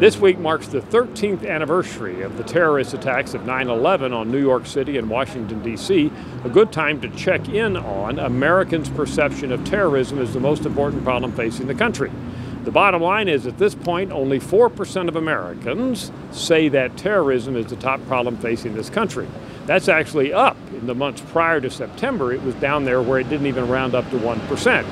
This week marks the 13th anniversary of the terrorist attacks of 9/11 on New York City and Washington, D.C., a good time to check in on Americans' perception of terrorism as the most important problem facing the country. The bottom line is, at this point, only 4% of Americans say that terrorism is the top problem facing this country. That's actually up. In the months prior to September, it was down there where it didn't even round up to 1%.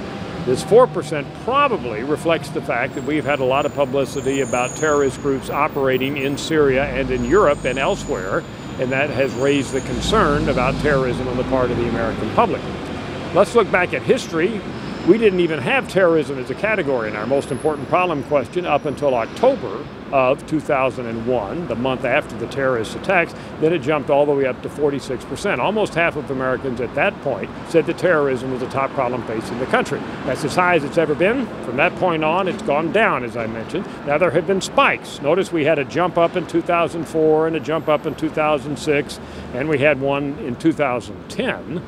This 4% probably reflects the fact that we've had a lot of publicity about terrorist groups operating in Syria and in Europe and elsewhere, and that has raised the concern about terrorism on the part of the American public. Let's look back at history. We didn't even have terrorism as a category in our most important problem question up until October of 2001, the month after the terrorist attacks. Then it jumped all the way up to 46%. Almost half of Americans at that point said that terrorism was the top problem facing the country. That's as high as it's ever been. From that point on, it's gone down, as I mentioned. Now, there have been spikes. Notice we had a jump up in 2004 and a jump up in 2006, and we had one in 2010.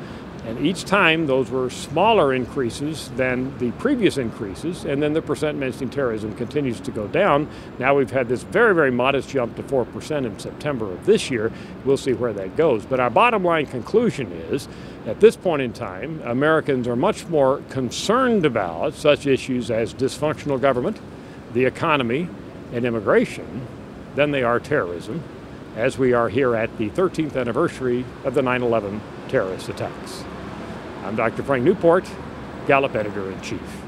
And each time, those were smaller increases than the previous increases, and then the percent mentioning terrorism continues to go down. Now we've had this very, very modest jump to 4% in September of this year. We'll see where that goes. But our bottom line conclusion is, at this point in time, Americans are much more concerned about such issues as dysfunctional government, the economy, and immigration than they are terrorism, as we are here at the 13th anniversary of the 9/11 terrorist attacks. I'm Dr. Frank Newport, Gallup Editor-in-Chief.